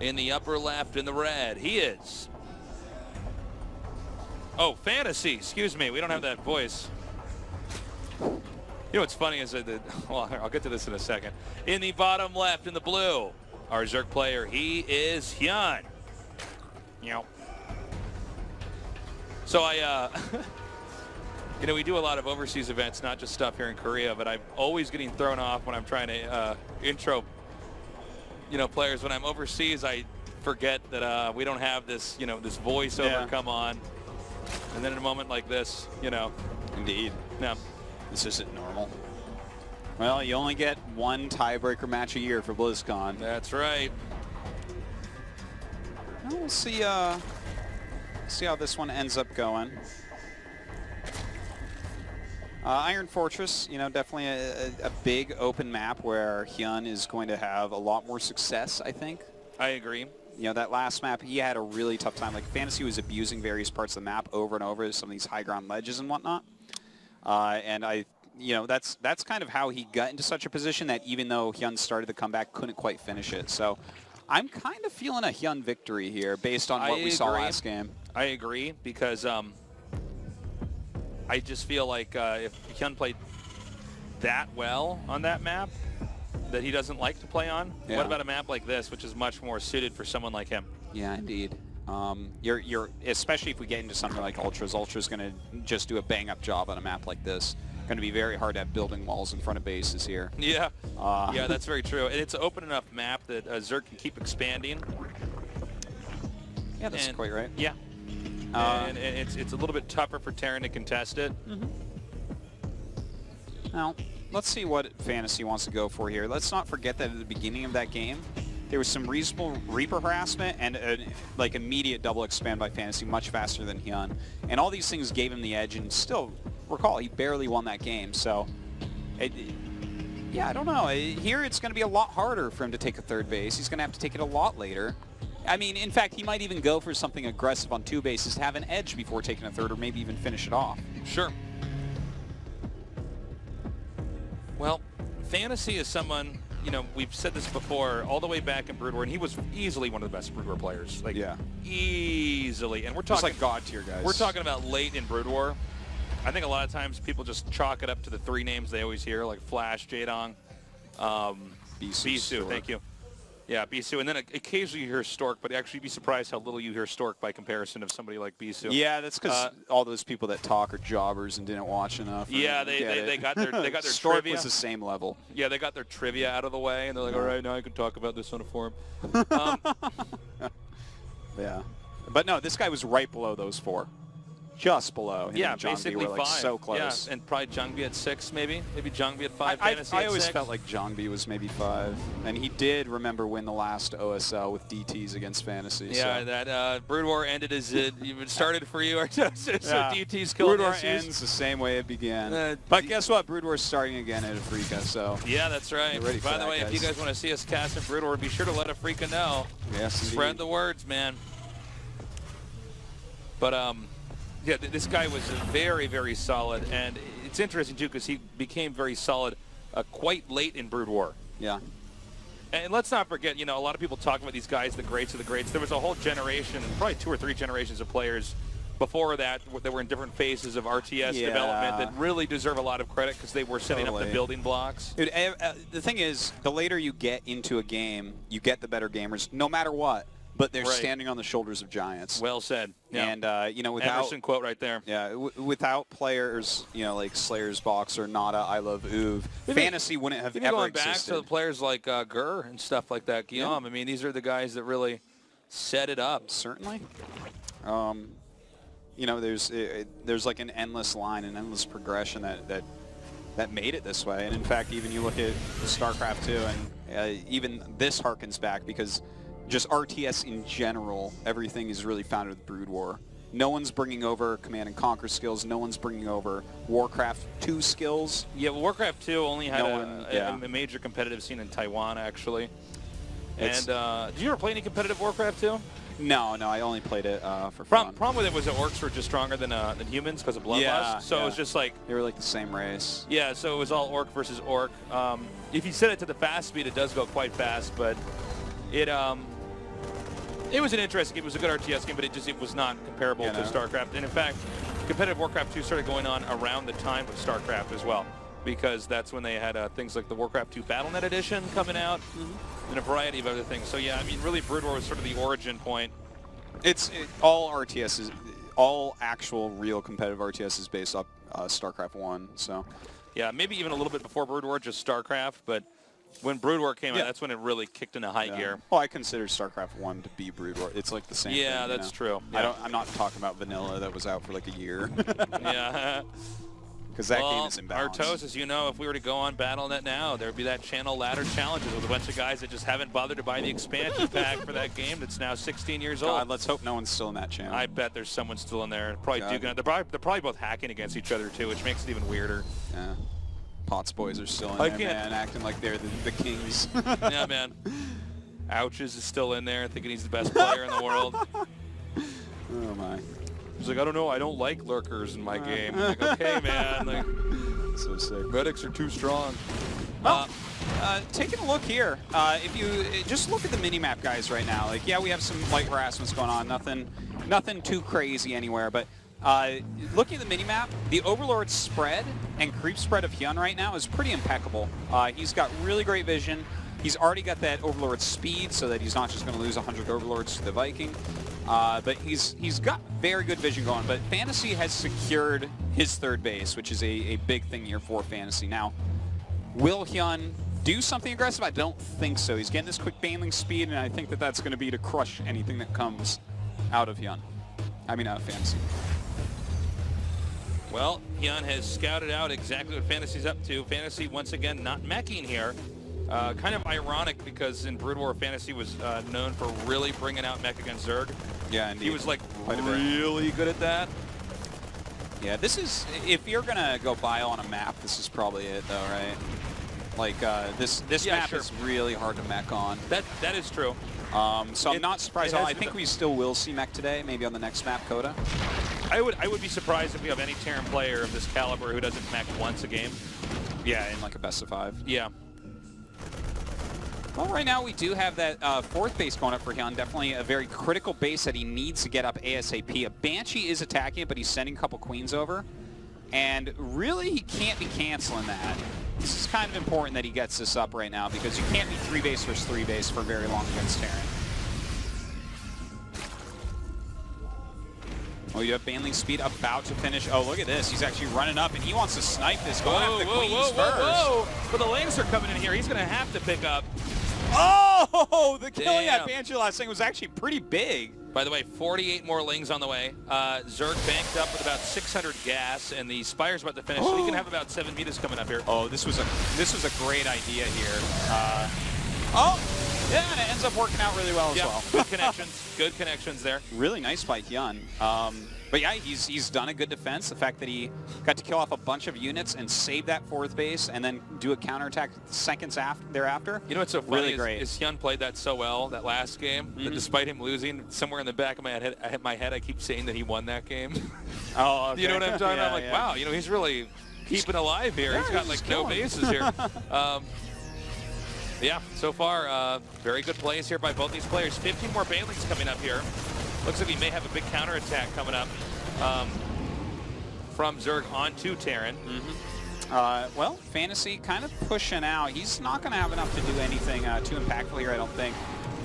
In the upper left in the red, he is. Oh, Fantasy, excuse me, we don't have that voice. You know what's funny is that, well, I'll get to this in a second. In the bottom left in the blue, our Zerk player, he is Hyun. Yep. So you know, we do a lot of overseas events, not just stuff here in Korea, but I'm always getting thrown off when I'm trying to intro, you know, players. When I'm overseas, I forget that we don't have this, you know, this voiceover come on. And then in a moment like this, you know. Indeed. Yeah. This isn't normal. Well, you only get one tiebreaker match a year for BlizzCon. That's right. Well, we'll see how this one ends up going. Iron Fortress, you know, definitely a big open map where Hyun is going to have a lot more success, I think. I agree. You know, that last map, he had a really tough time. Like, Fantasy was abusing various parts of the map over and over, some of these high ground ledges and whatnot. And you know, that's kind of how he got into such a position that even though Hyun started the comeback, couldn't quite finish it. So I'm kind of feeling a Hyun victory here based on what we saw last game. I agree, because I just feel like if Hyun played that well on that map that he doesn't like to play on, what about a map like this, which is much more suited for someone like him? Yeah, indeed. You're especially if we get into something like Ultras. Ultra's going to just do a bang-up job on a map like this. Going to be very hard to have building walls in front of bases here. Yeah, yeah, that's very true. And it's an open enough map that Zerk can keep expanding. Yeah, that's quite right. Yeah. And it's a little bit tougher for Terran to contest it. Now, let's see what Fantasy wants to go for here. Let's not forget that at the beginning of that game, there was some reasonable Reaper harassment and like immediate double expand by Fantasy, much faster than Hyun. And all these things gave him the edge, and still, recall, he barely won that game. So, yeah, I don't know. Here it's going to be a lot harder for him to take a third base. He's going to have to take it a lot later. I mean, in fact, he might even go for something aggressive on 2 bases to have an edge before taking a third, or maybe even finish it off. Sure. Well, Fantasy is someone, you know, we've said this before, all the way back in Brood War, and he was easily one of the best Brood War players. Like, easily. And we're talking, just like God tier guys. We're talking about late in Brood War. I think a lot of times people just chalk it up to the 3 names they always hear, like Flash, Jaedong, Bisu, thank you. Yeah, Bisu, and then occasionally you hear Stork, but actually you'd be surprised how little you hear Stork by comparison of somebody like Bisu. Yeah, that's because all those people that talk are jobbers and didn't watch enough. Yeah, they got their Stork trivia. was the same level. Yeah, they got their trivia out of the way, and they're like, all right, now I can talk about this on a forum. Yeah, but no, this guy was right below those 4. Just below. Yeah, basically were like 5. So close. Yeah, and probably Jungbi at 6, maybe. Maybe Jungbi at 5. I always felt like Jungbi was maybe 5, and he did win the last OSL with DTs against Fantasy. Yeah, so. That Brood War ended as it even started for you, so DTs killed Brood War ends the same way it began. But guess what? Brood War's starting again at Afrika, so. Yeah, that's right. By the way, if you guys want to see us cast in Brood War, be sure to let Afrika know. Yes, Spread the words, man. But yeah, this guy was very, very solid, and it's interesting too because he became very solid quite late in Brood War. Yeah. And let's not forget, you know, a lot of people talk about these guys, the greats of the greats. There was a whole generation, probably 2 or 3 generations of players before that were in different phases of RTS development that really deserve a lot of credit because they were setting up the building blocks. Dude, the thing is, the later you get into a game, you get the better gamers, no matter what. But they're standing on the shoulders of giants. Well said. Yeah. And, you know, without... Emerson quote right there. Yeah, without players, you know, like Slayer's Box or Nada, I Love Uv, Fantasy wouldn't have ever going existed. Back to the players like Gur and stuff like that, Guillaume. I mean, these are the guys that really set it up. Certainly. You know, there's like an endless line, an endless progression that made it this way. And, in fact, even you look at StarCraft 2, and even this harkens back because... Just RTS in general, everything is really founded with Brood War. No one's bringing over Command and Conquer skills. No one's bringing over Warcraft 2 skills. Yeah, well, Warcraft 2 only had a major competitive scene in Taiwan, actually. And did you ever play any competitive Warcraft 2? No, I only played it for fun. Problem with it was that orcs were just stronger than humans because of bloodlust. So it was just like... They were like the same race. Yeah, so it was all orc versus orc. If you set it to the fast speed, it does go quite fast, but it... It was an interesting game. It was a good RTS game, but it was not comparable to StarCraft. And in fact, competitive Warcraft 2 started going on around the time of StarCraft as well, because that's when they had things like the Warcraft 2 BattleNet Edition coming out, and a variety of other things. So yeah, I mean, really, Brood War was sort of the origin point. All RTS all actual real competitive RTS is based off StarCraft 1. So yeah, maybe even a little bit before Brood War, just StarCraft, but when Brood War came out, that's when it really kicked into high gear. Well, I consider StarCraft 1 to be Brood War. It's like the same thing. Yeah, that's true. Yeah. I'm not talking about vanilla that was out for like a year. Yeah. Because that game is imbalanced. Artos, as you know, if we were to go on BattleNet now, there would be that channel ladder challenges with a bunch of guys that just haven't bothered to buy the expansion pack for that game that's now 16 years old. God, let's hope no one's still in that channel. I bet there's someone still in there. They're probably both hacking against each other too, which makes it even weirder. Yeah. Potts boys are still in there, man, acting like they're the kings. Yeah, man. Ouches is still in there, thinking he's the best player in the world. Oh, my. He's like, I don't know, I don't like lurkers in my game. I'm like, okay, man. Like, so sick. medics are too strong. Well, taking a look here, if you just look at the minimap guys right now, like, yeah, we have some light harassments going on, nothing too crazy anywhere, but looking at the minimap, the Overlord spread and creep spread of Hyun right now is pretty impeccable. He's got really great vision. He's already got that Overlord speed so that he's not just going to lose 100 Overlords to the Viking. But he's got very good vision going. But Fantasy has secured his third base, which is a big thing here for Fantasy. Now, will Hyun do something aggressive? I don't think so. He's getting this quick baneling speed, and I think that that's going to be to crush anything that comes out of Hyun. I mean, out of Fantasy. Well, Hyun has scouted out exactly what Fantasy's up to. Fantasy, once again, not meching here. Kind of ironic because in Brood War, Fantasy was known for really bringing out mech against Zerg. Yeah, indeed. He was like really good at that. Yeah, this is, if you're going to go bio on a map, this is probably it though, right? Like, this map is really hard to mech on. That is true. So I'm not surprised. I think we still will see mech today, maybe on the next map, Coda. I would be surprised if we have any Terran player of this caliber who doesn't mech once a game. Yeah, in like a best of 5. Yeah. Well, right now we do have that fourth base going up for Hyun. Definitely a very critical base that he needs to get up ASAP. A Banshee is attacking it, but he's sending a couple queens over. And really, he can't be canceling that. This is kind of important that he gets this up right now because you can't be 3 base versus 3 base for very long against Terran. Oh, you have baneling speed about to finish. Oh, look at this. He's actually running up, and he wants to snipe this. Going after the queens first. Whoa. But the lanes are coming in here. He's going to have to pick up. Oh, the killing that Banshee last thing was actually pretty big. By the way, 48 more Lings on the way. Zerg banked up with about 600 gas, and the Spire's about to finish, so he can have about 7 meters coming up here. Oh, this was a great idea here. Yeah, and it ends up working out really well as well. Good connections. Good connections there. Really nice by Hyun. But yeah, he's done a good defense. The fact that he got to kill off a bunch of units and save that fourth base and then do a counterattack seconds You thereafter. know what's so funny really great. is Hyun played that so well that last game that despite him losing, somewhere in the back of my head, I keep saying that he won that game. Oh, okay. You know what I'm talking about? I'm like, wow, you know, he's really keeping alive here. He's got like no bases here. Yeah, so far, very good plays here by both these players. 15 more Banelings coming up here. Looks like we may have a big counterattack coming up from Zerg onto Terran. Well, Fantasy kind of pushing out. He's not going to have enough to do anything too impactful here, I don't think.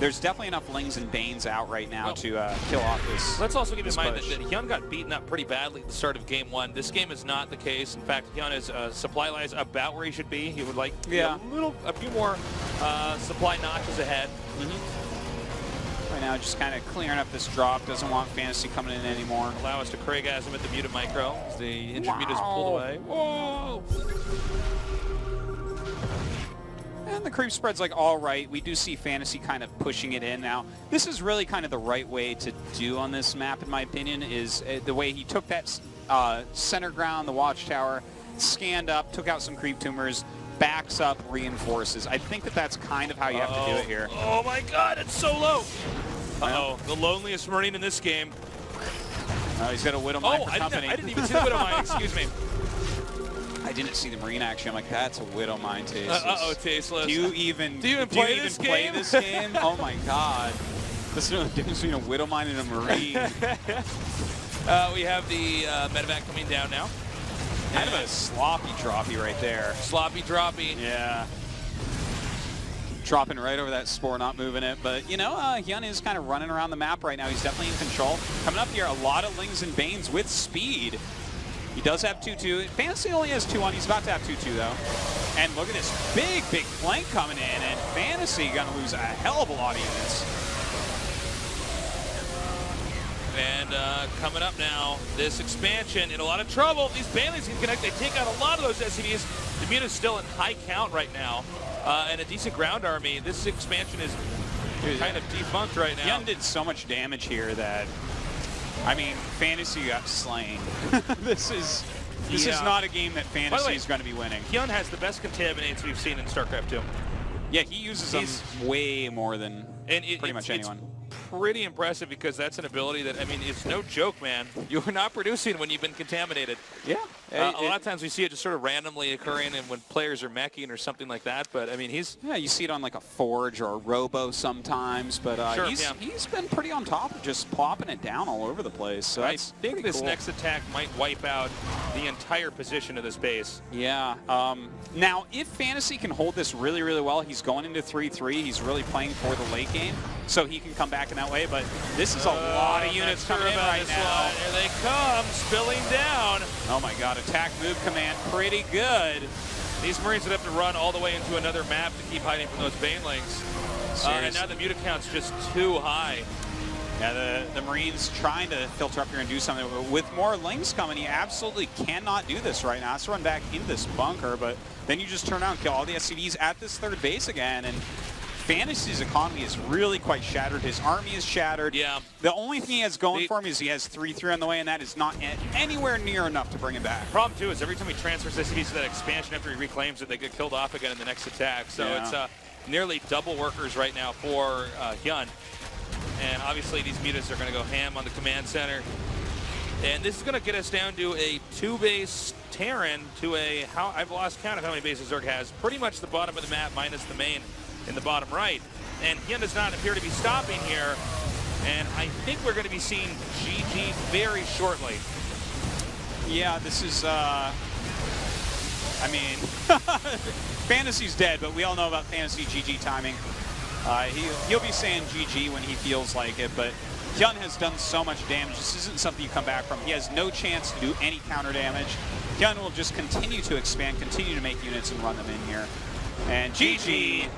There's definitely enough Lings and Banes out right now to kill off this. Let's also keep in mind that Hyun got beaten up pretty badly at the start of Game 1. This game is not the case. In fact, Hyun is supply-wise about where he should be. He would like a few more supply notches ahead. Right now, just kind of clearing up this drop. Doesn't want Fantasy coming in anymore. Allow us to Craigasm at the muted micro as the injured mute is pulled away. Whoa! And the creep spread's like all right. We do see Fantasy kind of pushing it in now. This is really kind of the right way to do on this map, in my opinion, is the way he took that center ground, the watchtower, scanned up, took out some creep tumors, backs up, reinforces. I think that that's kind of how you have to do it here. Oh my god, it's so low! Uh-oh, the loneliest Marine in this game. He's got a Widowmine for company. I didn't even see the Widowmine, excuse me. I didn't see the Marine action. I'm like, that's a Widowmine, Tasteless. Uh-oh, Tasteless. Do you even play this game? Oh my god. This is the difference between a Widow Mine and a Marine. We have the medevac coming down now. Kind of a sloppy droppy right there. Sloppy droppy. Yeah. Dropping right over that spore, not moving it. But, you know, Hyun is kind of running around the map right now. He's definitely in control. Coming up here, a lot of Lings and Banes with speed. He does have 2-2. Fantasy only has 2-1. He's about to have 2-2, though. And look at this big flank coming in. And Fantasy going to lose a hell of a lot of units. And coming up now, this expansion in a lot of trouble. These Banelings can connect. They take out a lot of those SCVs. The Muta's still in high count right now. And a decent ground army. This expansion is kind of defunct right now. Hyun did so much damage here that, I mean, Fantasy got slain. This is not a game that Fantasy is going to be winning. Hyun has the best contaminates we've seen in StarCraft 2. Yeah, he uses them way more than pretty much anyone. Pretty impressive because that's an ability that, I mean, it's no joke, man. You are not producing when you've been contaminated. Yeah. A lot of times we see it just sort of randomly occurring and when players are meching or something like that, but I mean, he's... Yeah, you see it on like a Forge or a Robo sometimes, but sure, he's been pretty on top of just plopping it down all over the place. So I think this next attack might wipe out the entire position of this base. Yeah. Now, if Fantasy can hold this really, really well, he's going into 3-3. He's really playing for the late game, so he can come back in that way, but this is a lot of units coming in right now. Here they come, spilling down. Oh my god, attack move command, pretty good. These Marines would have to run all the way into another map to keep hiding from those Banelings. And now the Muta count's just too high. Yeah, the Marines trying to filter up here and do something. With more Lings coming, he absolutely cannot do this right now. Has to run back into this bunker, but then you just turn around and kill all the SCVs at this third base again, and Fantasy's economy is really quite shattered. His army is shattered. Yeah. The only thing he has going for him is he has 3-3 on the way, and that is not anywhere near enough to bring him back. Problem, too, is every time he transfers SCVs to that expansion after he reclaims it, they get killed off again in the next attack. So it's nearly double workers right now for Hyun. And obviously these Mutas are going to go ham on the command center. And this is going to get us down to a 2-base Terran to a, I've lost count of how many bases Zerg has. Pretty much the bottom of the map minus the main in the bottom right. And Hyun does not appear to be stopping here. And I think we're going to be seeing GG very shortly. Yeah, this is, I mean, Fantasy's dead, but we all know about Fantasy GG timing. He'll be saying GG when he feels like it, but Hyun has done so much damage. This isn't something you come back from. He has no chance to do any counter damage. Hyun will just continue to expand, continue to make units and run them in here. And GG.